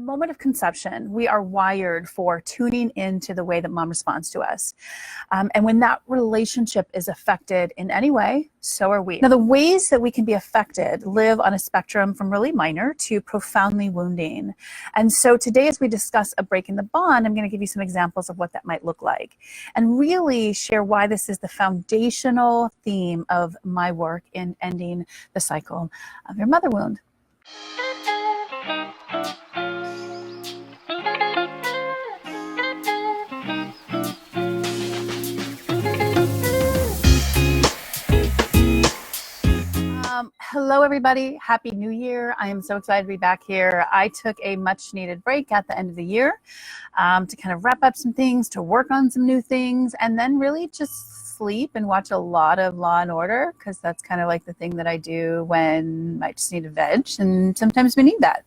moment of conception, we are wired for tuning into the way that mom responds to us. And when that relationship is affected in any way, so are we. Now, the ways that we can be affected live on a spectrum from really minor to profoundly wounding. And so today, as we discuss a break in the bond, I'm going to give you some examples of what that might look like and really share why this is the foundational theme of my work in ending the cycle of your mother wound. Hello, everybody. Happy New Year. I am so excited to be back here. I took a much needed break at the end of the year to kind of wrap up some things, to work on some new things, and then really just sleep and watch a lot of Law and Order, because that's kind of like the thing that I do when I just need a veg, and sometimes we need that.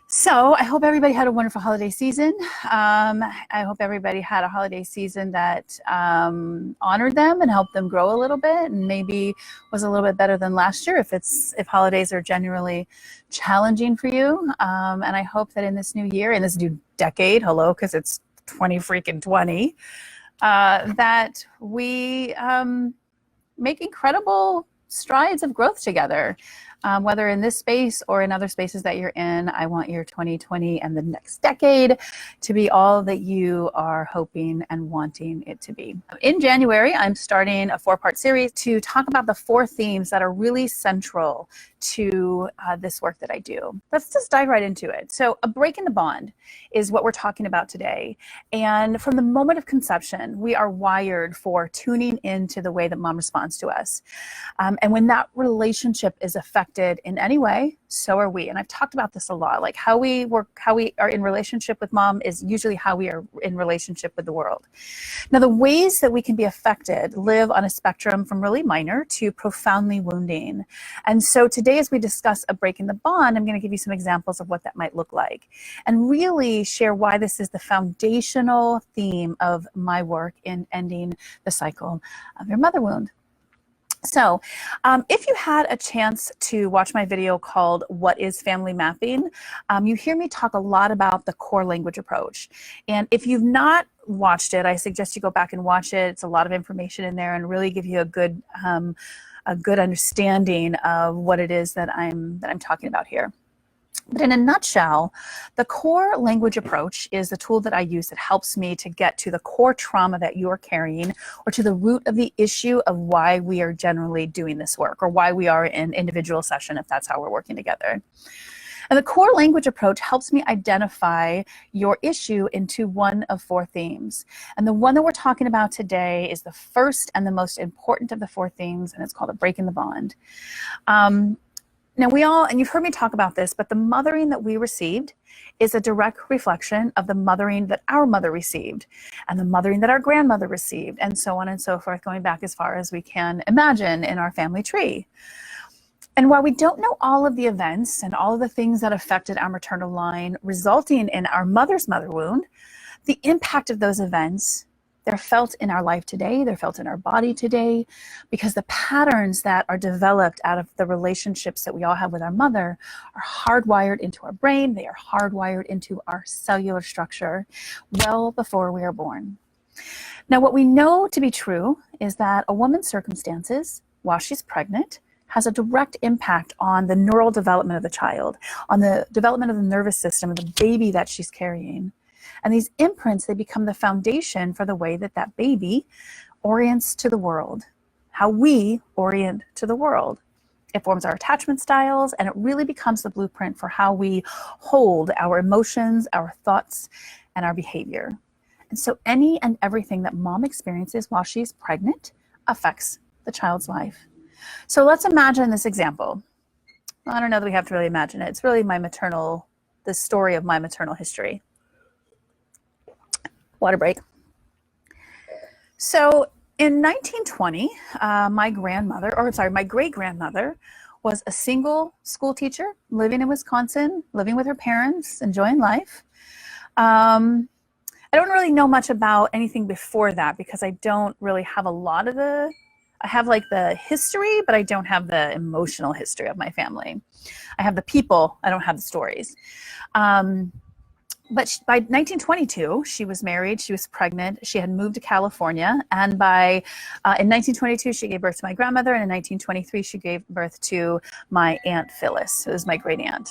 So I hope everybody had a wonderful holiday season. I hope everybody had a holiday season that honored them and helped them grow a little bit, and maybe was a little bit better than last year if holidays are generally challenging for you. And I hope that in this new year, in this new decade, because it's 2020, that we make incredible strides of growth together. Whether in this space or in other spaces that you're in, I want your 2020 and the next decade to be all that you are hoping and wanting it to be. In January, I'm starting a 4-part series to talk about the 4 themes that are really central to this work that I do. Let's just dive right into it. So a break in the bond is what we're talking about today. And from the moment of conception, we are wired for tuning into the way that mom responds to us. And when that relationship is affected in any way, so are we. And I've talked about this a lot, like how we are in relationship with mom is usually how we are in relationship with the world. Now, the ways that we can be affected live on a spectrum from really minor to profoundly wounding. And so today, as we discuss a break in the bond, I'm going to give you some examples of what that might look like and really share why this is the foundational theme of my work in ending the cycle of your mother wound. So if you had a chance to watch my video called What is Family Mapping, you hear me talk a lot about the core language approach. And if you've not watched it, I suggest you go back and watch it. It's a lot of information in there and really give you a good understanding of what it is that I'm talking about here. But in a nutshell, the core language approach is the tool that I use that helps me to get to the core trauma that you're carrying, or to the root of the issue of why we are generally doing this work, or why we are in individual session if that's how we're working together. And the core language approach helps me identify your issue into one of 4 themes. And the one that we're talking about today is the first and the most important of the 4 themes, and it's called a break in the bond. Now and you've heard me talk about this, but the mothering that we received is a direct reflection of the mothering that our mother received, and the mothering that our grandmother received, and so on and so forth, going back as far as we can imagine in our family tree. And while we don't know all of the events and all of the things that affected our maternal line, resulting in our mother's mother wound, the impact of those events, they're felt in our life today, they're felt in our body today, because the patterns that are developed out of the relationships that we all have with our mother are hardwired into our brain, they are hardwired into our cellular structure well before we are born. Now, what we know to be true is that a woman's circumstances while she's pregnant has a direct impact on the neural development of the child, on the development of the nervous system of the baby that she's carrying. And these imprints, they become the foundation for the way that that baby orients to the world, how we orient to the world. It forms our attachment styles, and it really becomes the blueprint for how we hold our emotions, our thoughts, and our behavior. And so any and everything that mom experiences while she's pregnant affects the child's life. So let's imagine this example. I don't know that we have to really imagine it. It's really the story of my maternal history. Water break. So in 1920, my great-grandmother was a single school teacher living in Wisconsin, living with her parents, enjoying life. I don't really know much about anything before that because I don't really have a lot of I have like the history, but I don't have the emotional history of my family. I have the people, I don't have the stories. But by 1922, she was married, she was pregnant, she had moved to California, and in 1922, she gave birth to my grandmother, and in 1923, she gave birth to my Aunt Phyllis, who is my great aunt.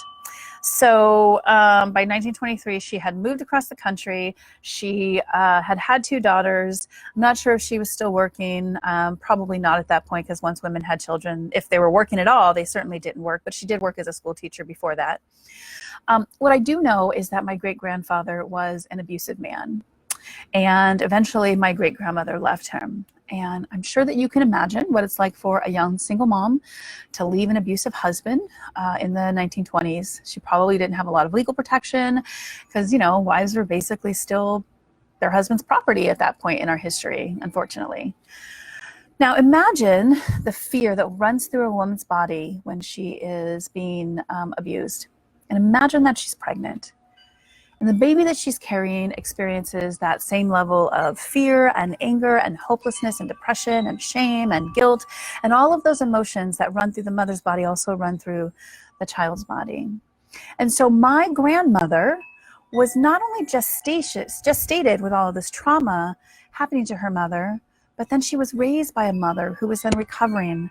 So by 1923, she had moved across the country. She had 2 daughters. I'm not sure if she was still working. Probably not at that point, because once women had children, if they were working at all, they certainly didn't work. But she did work as a school teacher before that. What I do know is that my great-grandfather was an abusive man. And eventually my great-grandmother left him. And I'm sure that you can imagine what it's like for a young single mom to leave an abusive husband in the 1920s. She probably didn't have a lot of legal protection because, you know, wives were basically still their husband's property at that point in our history, unfortunately. Now imagine the fear that runs through a woman's body when she is being abused. And imagine that she's pregnant. And the baby that she's carrying experiences that same level of fear and anger and hopelessness and depression and shame and guilt. And all of those emotions that run through the mother's body also run through the child's body. And so my grandmother was not only gestated with all of this trauma happening to her mother, but then she was raised by a mother who was then recovering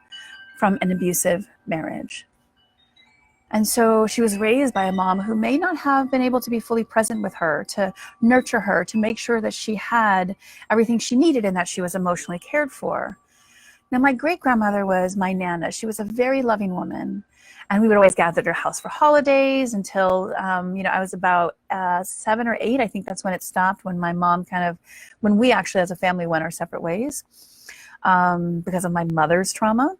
from an abusive marriage. And so she was raised by a mom who may not have been able to be fully present with her, to nurture her, to make sure that she had everything she needed and that she was emotionally cared for. Now, my great-grandmother was my Nana. She was a very loving woman. And we would always gather at her house for holidays until, I was about 7 or 8. I think that's when it stopped, when my mom when we actually as a family went our separate ways because of my mother's trauma.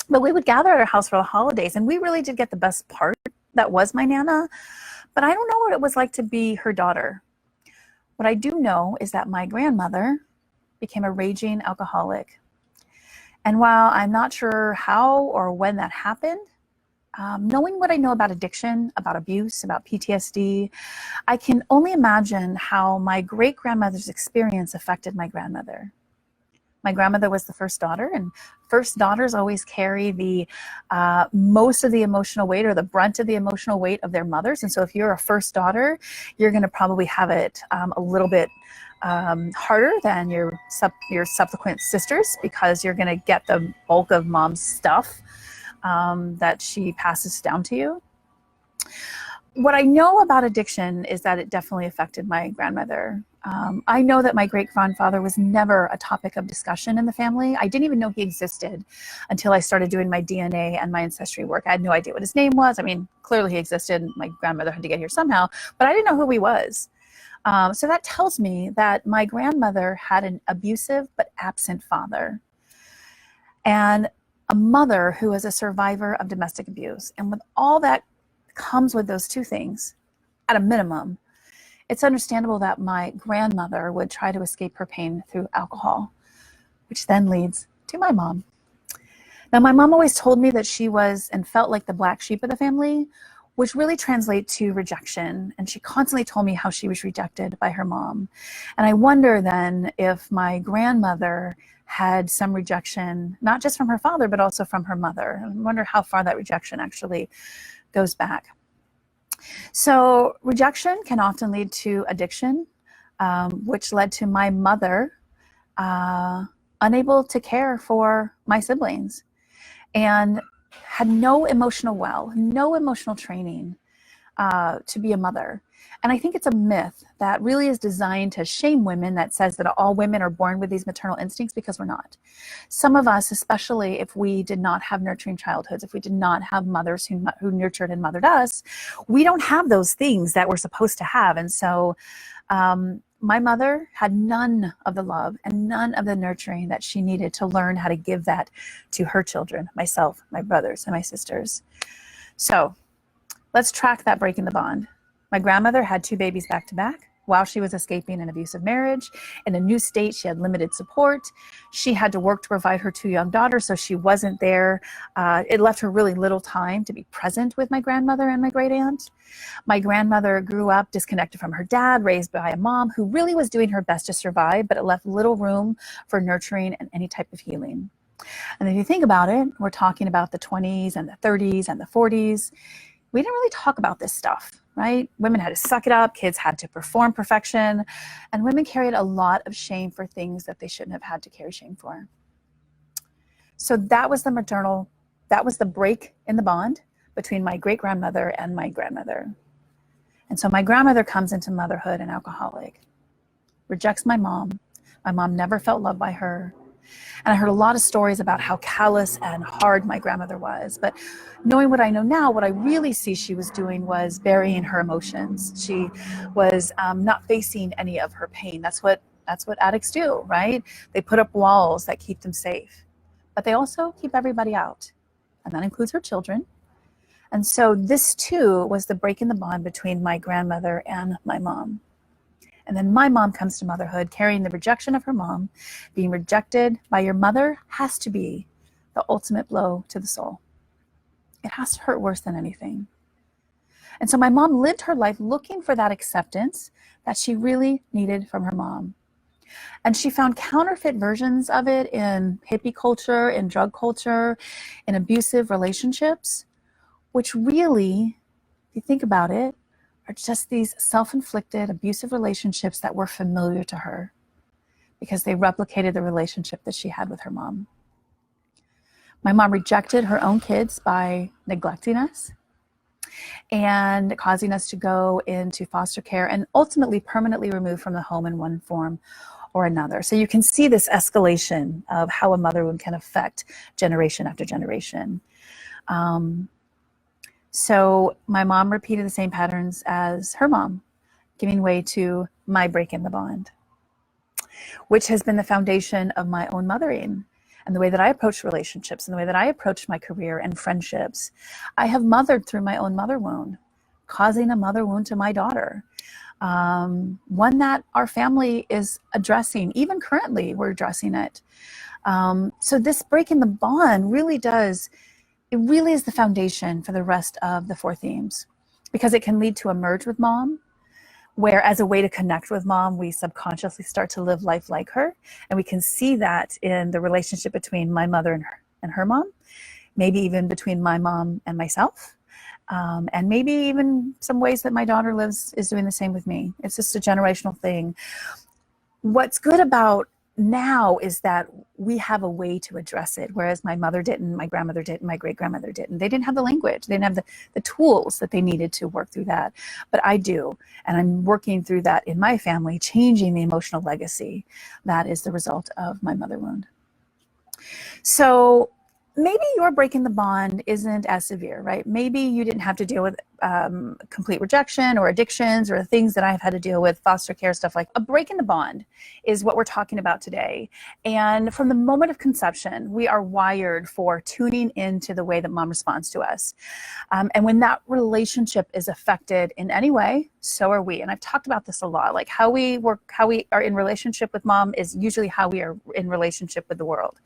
But we would gather at our house for the holidays, and we really did get the best part. That was my Nana. But I don't know what it was like to be her daughter. What I do know is that my grandmother became a raging alcoholic. And while I'm not sure how or when that happened, knowing what I know about addiction, about abuse, about PTSD, I can only imagine how my great-grandmother's experience affected my grandmother. My grandmother was the first daughter, and first daughters always carry the most of the emotional weight, or the brunt of the emotional weight, of their mothers. And so if you're a first daughter, you're going to probably have it a little bit harder than your subsequent sisters, because you're going to get the bulk of mom's stuff that she passes down to you. What I know about addiction is that it definitely affected my grandmother. I know that my great-grandfather was never a topic of discussion in the family. I didn't even know he existed until I started doing my DNA and my ancestry work. I had no idea what his name was. I mean, clearly he existed. My grandmother had to get here somehow, but I didn't know who he was. So that tells me that my grandmother had an abusive but absent father, and a mother who was a survivor of domestic abuse. And with all that comes with those two things, at a minimum, it's understandable that my grandmother would try to escape her pain through alcohol, which then leads to my mom. Now, my mom always told me that she was and felt like the black sheep of the family, which really translates to rejection. And she constantly told me how she was rejected by her mom. And I wonder then if my grandmother had some rejection, not just from her father, but also from her mother. I wonder how far that rejection actually goes back. So rejection can often lead to addiction, which led to my mother unable to care for my siblings, and had no emotional no emotional training to be a mother. And I think it's a myth that really is designed to shame women, that says that all women are born with these maternal instincts, because we're not. Some of us, especially if we did not have nurturing childhoods, if we did not have mothers who nurtured and mothered us, we don't have those things that we're supposed to have. And so my mother had none of the love and none of the nurturing that she needed to learn how to give that to her children, myself, my brothers, and my sisters. So let's track that breaking the bond. My grandmother had 2 babies back to back while she was escaping an abusive marriage. In a new state, she had limited support. She had to work to provide her 2 young daughters, so she wasn't there. It left her really little time to be present with my grandmother and my great aunt. My grandmother grew up disconnected from her dad, raised by a mom who really was doing her best to survive, but it left little room for nurturing and any type of healing. And if you think about it, we're talking about the 20s and the 30s and the 40s. We didn't really talk about this stuff, right? Women had to suck it up, kids had to perform perfection, and women carried a lot of shame for things that they shouldn't have had to carry shame for. So that was the break in the bond between my great-grandmother and my grandmother. And so my grandmother comes into motherhood an alcoholic, rejects my mom. My mom never felt loved by her. And I heard a lot of stories about how callous and hard my grandmother was. But knowing what I know now, what I really see she was doing was burying her emotions. She was not facing any of her pain. That's what addicts do, right? They put up walls that keep them safe, but they also keep everybody out. And that includes her children. And so this too was the break in the bond between my grandmother and my mom. And then my mom comes to motherhood carrying the rejection of her mom. Being rejected by your mother has to be the ultimate blow to the soul. It has to hurt worse than anything. And so my mom lived her life looking for that acceptance that she really needed from her mom. And she found counterfeit versions of it in hippie culture, in drug culture, in abusive relationships, which really, if you think about it, are just these self-inflicted abusive relationships that were familiar to her because they replicated the relationship that she had with her mom. My mom rejected her own kids by neglecting us and causing us to go into foster care and ultimately permanently removed from the home in one form or another. So you can see this escalation of how a mother wound can affect generation after generation. So my mom repeated the same patterns as her mom, giving way to my break in the bond, which has been the foundation of my own mothering and the way that I approach relationships and the way that I approach my career and friendships. I have mothered through my own mother wound, causing a mother wound to my daughter. One that our family is addressing, even currently we're addressing it. So this break in the bond really is the foundation for the rest of the 4 themes, because it can lead to a merge with mom, where as a way to connect with mom, we subconsciously start to live life like her. And we can see that in the relationship between my mother and her mom, maybe even between my mom and myself. And maybe even some ways that my daughter is doing the same with me. It's just a generational thing. What's good about now is that we have a way to address it, whereas my mother didn't, my grandmother didn't, my great-grandmother didn't. They didn't have the language. They didn't have the tools that they needed to work through that. But I do, and I'm working through that in my family, changing the emotional legacy that is the result of my mother wound. So maybe your break in the bond isn't as severe, right? Maybe you didn't have to deal with complete rejection or addictions or the things that I've had to deal with, foster care, stuff like. A break in the bond is what we're talking about today. And from the moment of conception, we are wired for tuning into the way that mom responds to us. And when that relationship is affected in any way, so are we. And I've talked about this a lot, like how we are in relationship with mom is usually how we are in relationship with the world.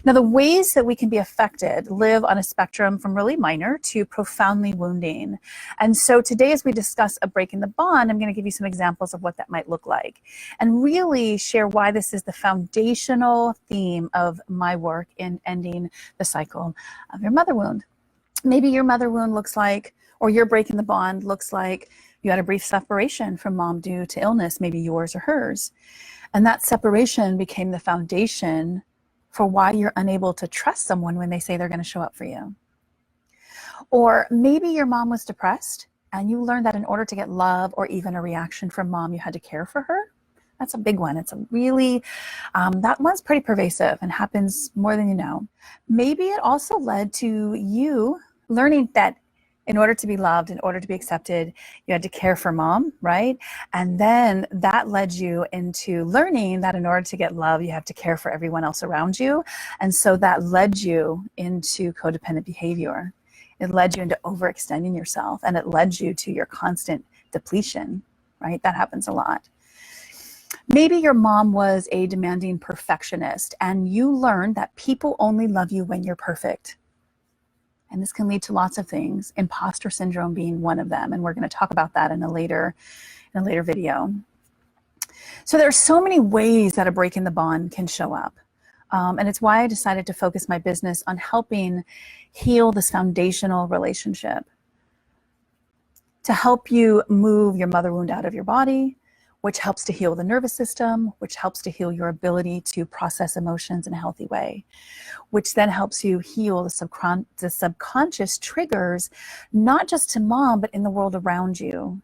Now, the ways that we can be affected live on a spectrum from really minor to profoundly wounding. And so today, as we discuss a break in the bond, I'm going to give you some examples of what that might look like and really share why this is the foundational theme of my work in ending the cycle of your mother wound. Maybe your mother wound looks like, or your break in the bond looks like, you had a brief separation from mom due to illness, maybe yours or hers. And that separation became the foundation for why you're unable to trust someone when they say they're going to show up for you. Or maybe your mom was depressed and you learned that in order to get love or even a reaction from mom, you had to care for her. That's a big one. It's a really, that one's pretty pervasive and happens more than you know. Maybe it also led to you learning that in order to be loved, in order to be accepted, you had to care for mom, right? And then that led you into learning that in order to get love, you have to care for everyone else around you. And so that led you into codependent behavior. It led you into overextending yourself, and it led you to your constant depletion, right? That happens a lot. Maybe your mom was a demanding perfectionist and you learned that people only love you when you're perfect. And this can lead to lots of things, imposter syndrome being one of them. And we're going to talk about that in a later video. So there are so many ways that a break in the bond can show up. And it's why I decided to focus my business on helping heal this foundational relationship, to help you move your mother wound out of your body, which helps to heal the nervous system, which helps to heal your ability to process emotions in a healthy way, which then helps you heal the subconscious triggers, not just to mom, but in the world around you,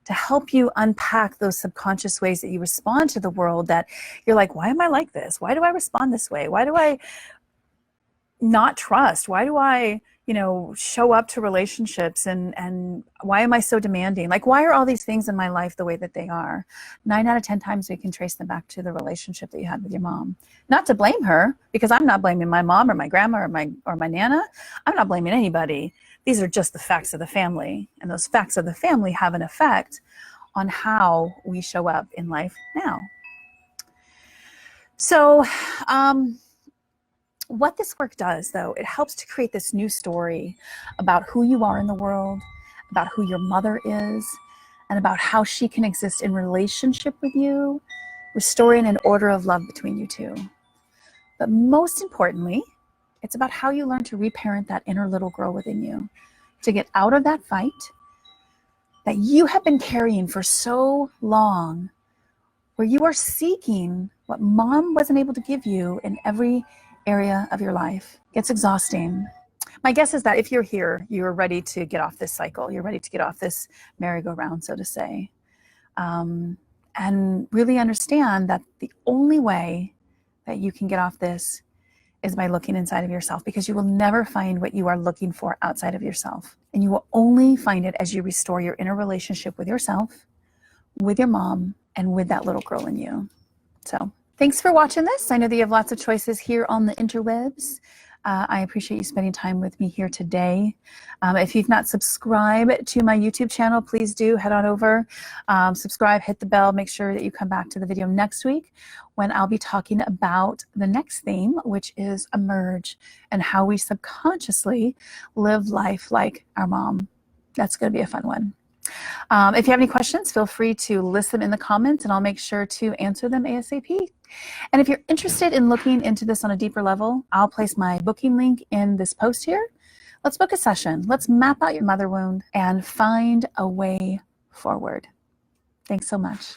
to help you unpack those subconscious ways that you respond to the world that you're like, why am I like this? Why do I respond this way? Why do I not trust? Why do I, show up to relationships and why am I so demanding? Like, why are all these things in my life the way that they are? 9 out of 10 times we can trace them back to the relationship that you had with your mom. Not to blame her, because I'm not blaming my mom or my grandma or my nana. I'm not blaming anybody. These are just the facts of the family, and those facts of the family have an effect on how we show up in life now. So, what this work does, though, it helps to create this new story about who you are in the world, about who your mother is, and about how she can exist in relationship with you, restoring an order of love between you two. But most importantly, it's about how you learn to reparent that inner little girl within you, to get out of that fight that you have been carrying for so long, where you are seeking what mom wasn't able to give you in every area of your life. It's exhausting. My guess is that if you're here, you're ready to get off this cycle. You're ready to get off this merry-go-round, so to say. And really understand that the only way that you can get off this is by looking inside of yourself, because you will never find what you are looking for outside of yourself. And you will only find it as you restore your inner relationship with yourself, with your mom, and with that little girl in you. So thanks for watching this. I know that you have lots of choices here on the interwebs. I appreciate you spending time with me here today. If you've not subscribed to my YouTube channel, please do head on over, subscribe, hit the bell, make sure that you come back to the video next week when I'll be talking about the next theme, which is emerge, and how we subconsciously live life like our mom. That's going to be a fun one. If you have any questions, feel free to list them in the comments and I'll make sure to answer them ASAP. And if you're interested in looking into this on a deeper level, I'll place my booking link in this post here. Let's book a session. Let's map out your mother wound and find a way forward. Thanks so much.